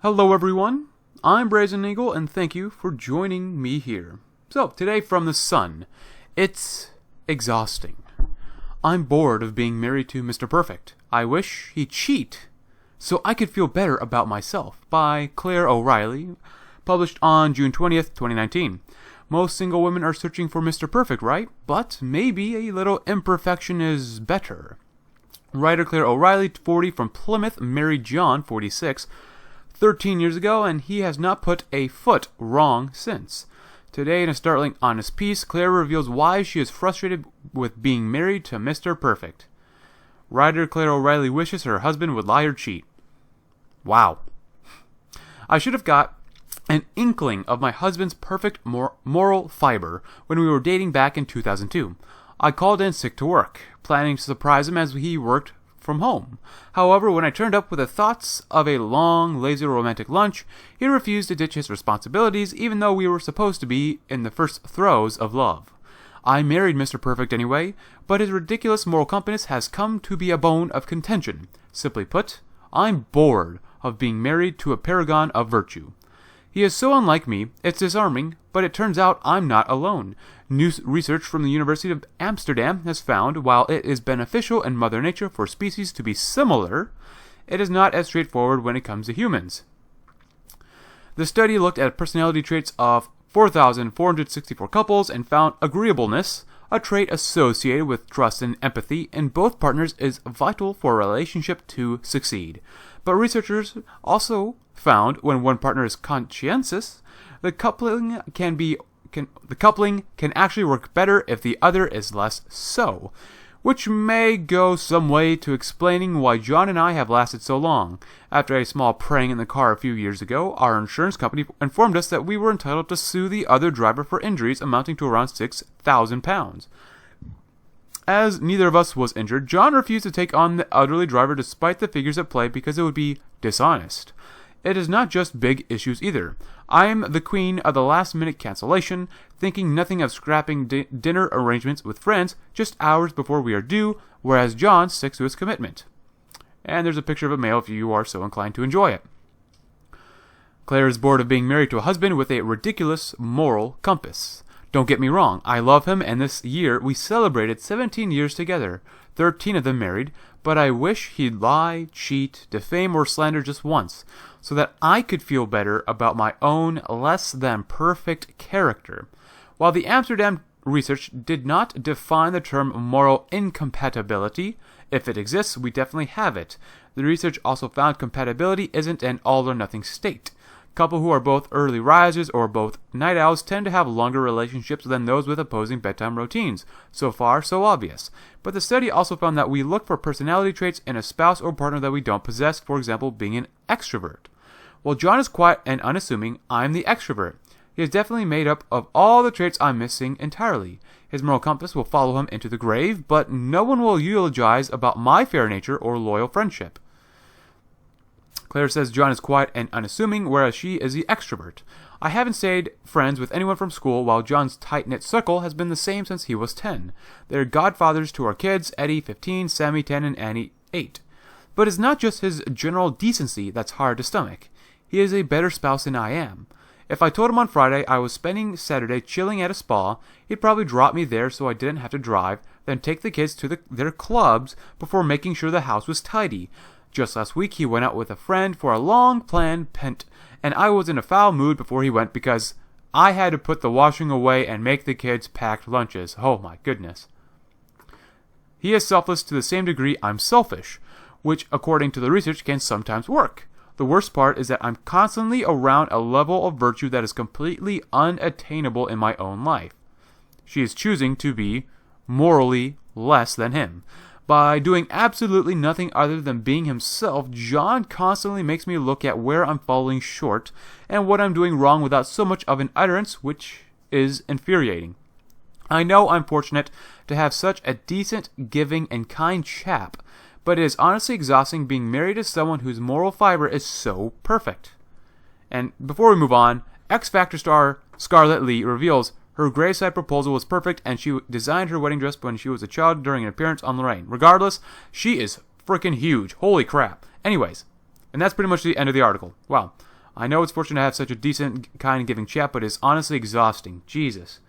Hello everyone, I'm Brazen Eagle and thank you for joining me here. So, today from the sun, it's exhausting. I'm bored of being married to Mr. Perfect. I wish he'd cheat so I could feel better about myself, by Claire O'Reilly, published on June 20th, 2019. Most single women are searching for Mr. Perfect, right? But maybe a little imperfection is better. Writer Claire O'Reilly, 40, from Plymouth, married John, 46, 13 years ago, and he has not put a foot wrong since. Today, in a startling honest piece, Claire reveals why she is frustrated with being married to Mr. Perfect. Writer Claire O'Reilly wishes her husband would lie or cheat. Wow. I should have got an inkling of my husband's perfect moral fiber when we were dating back in 2002. I called in sick to work, planning to surprise him as he worked from home. However, when I turned up with the thoughts of a long, lazy romantic lunch, he refused to ditch his responsibilities even though we were supposed to be in the first throes of love. I married Mr. Perfect anyway, but his ridiculous moral compass has come to be a bone of contention. Simply put, I'm bored of being married to a paragon of virtue. He is so unlike me, it's disarming, but it turns out I'm not alone. New research from the University of Amsterdam has found while it is beneficial in Mother Nature for species to be similar, it is not as straightforward when it comes to humans. The study looked at personality traits of 4,464 couples and found agreeableness, a trait associated with trust and empathy in both partners, is vital for a relationship to succeed. But researchers also found when one partner is conscientious, the coupling can actually work better if the other is less so, which may go some way to explaining why John and I have lasted so long. After a small praying in the car a few years ago, our insurance company informed us that we were entitled to sue the other driver for injuries amounting to around £6,000. As neither of us was injured, John refused to take on the elderly driver despite the figures at play because it would be dishonest. It is not just big issues either. I am the queen of the last-minute cancellation, thinking nothing of scrapping dinner arrangements with friends just hours before we are due, whereas John sticks to his commitment. And there's a picture of a male if you are so inclined to enjoy it. Claire is bored of being married to a husband with a ridiculous moral compass. Don't get me wrong, I love him, and this year we celebrated 17 years together, 13 of them married, but I wish he'd lie, cheat, defame, or slander just once, so that I could feel better about my own less-than-perfect character. While the Amsterdam research did not define the term moral incompatibility, if it exists, we definitely have it. The research also found compatibility isn't an all-or-nothing state. Couples who are both early risers or both night owls tend to have longer relationships than those with opposing bedtime routines. So far, so obvious. But the study also found that we look for personality traits in a spouse or partner that we don't possess, for example, being an extrovert. While John is quiet and unassuming, I'm the extrovert. He is definitely made up of all the traits I'm missing entirely. His moral compass will follow him into the grave, but no one will eulogize about my fair nature or loyal friendship. Claire says John is quiet and unassuming, whereas she is the extrovert. I haven't stayed friends with anyone from school, while John's tight-knit circle has been the same since he was 10. They're godfathers to our kids, Eddie, 15, Sammy, 10, and Annie, 8. But it's not just his general decency that's hard to stomach. He is a better spouse than I am. If I told him on Friday I was spending Saturday chilling at a spa, he'd probably drop me there so I didn't have to drive, then take the kids to their clubs before making sure the house was tidy. Just last week, he went out with a friend for a long-planned pent, and I was in a foul mood before he went because I had to put the washing away and make the kids packed lunches. Oh my goodness. He is selfless to the same degree I'm selfish, which, according to the research, can sometimes work. The worst part is that I'm constantly around a level of virtue that is completely unattainable in my own life. She is choosing to be morally less than him. By doing absolutely nothing other than being himself, John constantly makes me look at where I'm falling short and what I'm doing wrong without so much of an utterance, which is infuriating. I know I'm fortunate to have such a decent, giving, and kind chap, but it is honestly exhausting being married to someone whose moral fiber is so perfect. And before we move on, X Factor star Scarlett Lee reveals her graveside proposal was perfect, and she designed her wedding dress when she was a child during an appearance on Lorraine. Regardless, she is freaking huge. Holy crap. Anyways, And that's pretty much the end of the article. Wow. I know it's fortunate to have such a decent, kind, and giving chat, but it's honestly exhausting. Jesus.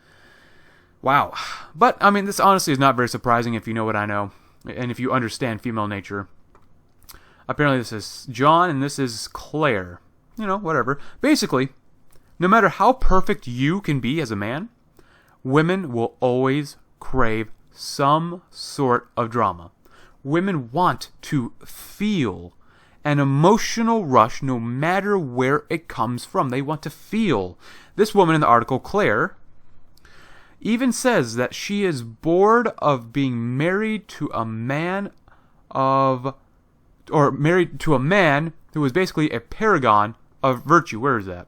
Wow. But, I mean, this honestly is not very surprising if you know what I know, and if you understand female nature. Apparently this is John, and this is Claire. You know, whatever. Basically, no matter how perfect you can be as a man, women will always crave some sort of drama. Women want to feel an emotional rush no matter where it comes from. They want to feel. This woman in the article, Claire, even says that she is bored of being married to a man who is basically a paragon of virtue. Where is that?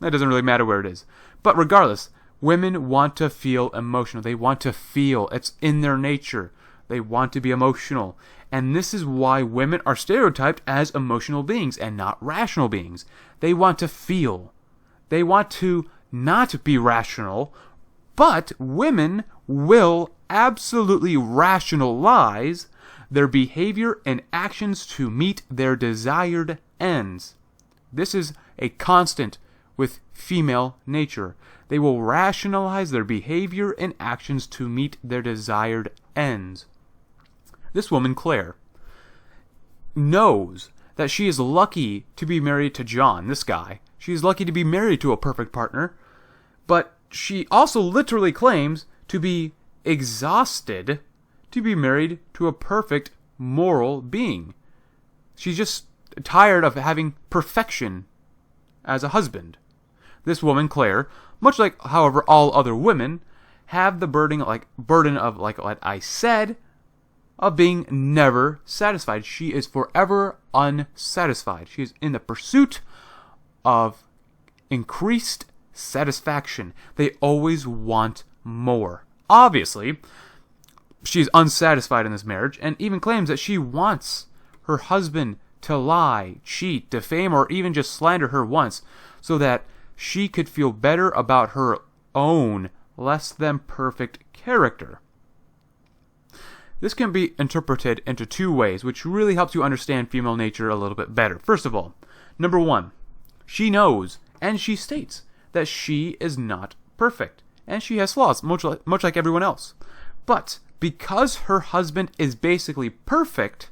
That doesn't really matter where it is. But regardless, women want to feel emotional. They want to feel. It's in their nature. They want to be emotional. And this is why women are stereotyped as emotional beings and not rational beings. They want to feel. They want to not be rational, but women will absolutely rationalize their behavior and actions to meet their desired ends. This is a constant with female nature. They will rationalize their behavior and actions to meet their desired ends. This woman, Claire, knows that she is lucky to be married to John, this guy. She is lucky to be married to a perfect partner, but she also literally claims to be exhausted to be married to a perfect moral being. She's just tired of having perfection as a husband. This woman, Claire, much like, however, all other women, have the burden of, like what I said, of being never satisfied. She is forever unsatisfied. She is in the pursuit of increased satisfaction. They always want more. Obviously, she's unsatisfied in this marriage and even claims that she wants her husband to lie, cheat, defame, or even just slander her once so that she could feel better about her own less than perfect character. This can be interpreted into two ways, which really helps you understand female nature a little bit better. First of all, number one, she knows and she states that she is not perfect and she has flaws, much like everyone else. But because her husband is basically perfect,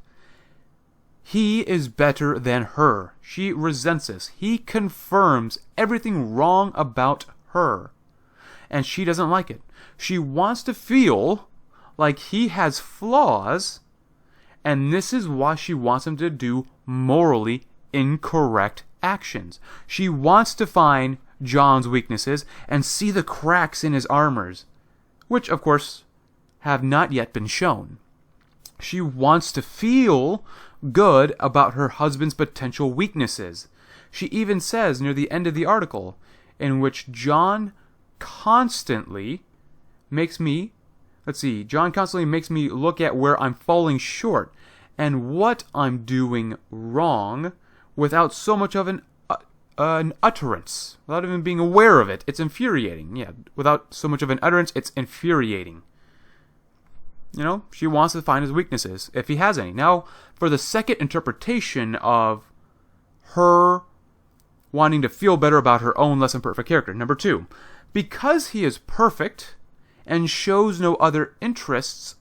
he is better than her. She resents this. He confirms everything wrong about her, and she doesn't like it. She wants to feel like he has flaws, and this is why she wants him to do morally incorrect actions. She wants to find John's weaknesses and see the cracks in his armors, which, of course, have not yet been shown. She wants to feel good about her husband's potential weaknesses. She even says near the end of the article, in which John constantly makes me look at where I'm falling short and what I'm doing wrong without so much of an utterance, without even being aware of it. It's infuriating. Yeah, without so much of an utterance, it's infuriating. You know, she wants to find his weaknesses, if he has any. Now, for the second interpretation of her wanting to feel better about her own less than perfect character. Number two, because he is perfect and shows no other interests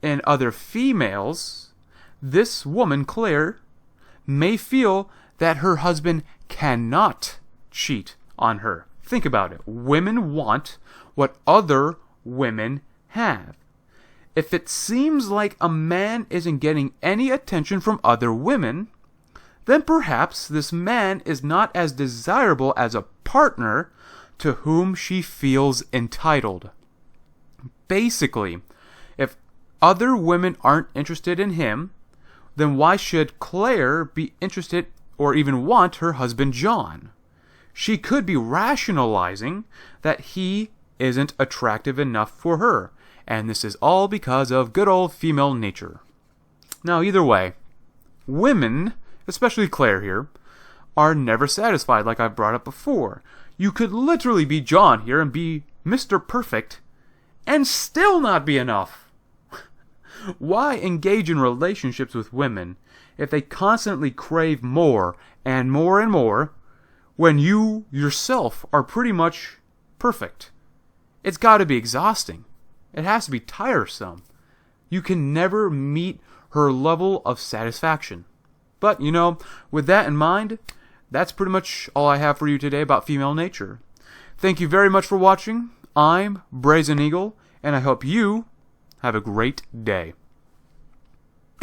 in other females, this woman, Claire, may feel that her husband cannot cheat on her. Think about it. Women want what other women have. If it seems like a man isn't getting any attention from other women, then perhaps this man is not as desirable as a partner to whom she feels entitled. Basically, if other women aren't interested in him, then why should Claire be interested or even want her husband John? She could be rationalizing that he isn't attractive enough for her, and this is all because of good old female nature. Now, either way, women, especially Claire here, are never satisfied, like I've brought up before. You could literally be John here and be Mr. Perfect and still not be enough. Why engage in relationships with women if they constantly crave more and more and more when you yourself are pretty much perfect? It's got to be exhausting. It has to be tiresome. You can never meet her level of satisfaction. But, with that in mind, that's pretty much all I have for you today about female nature. Thank you very much for watching. I'm Brazen Eagle, and I hope you have a great day.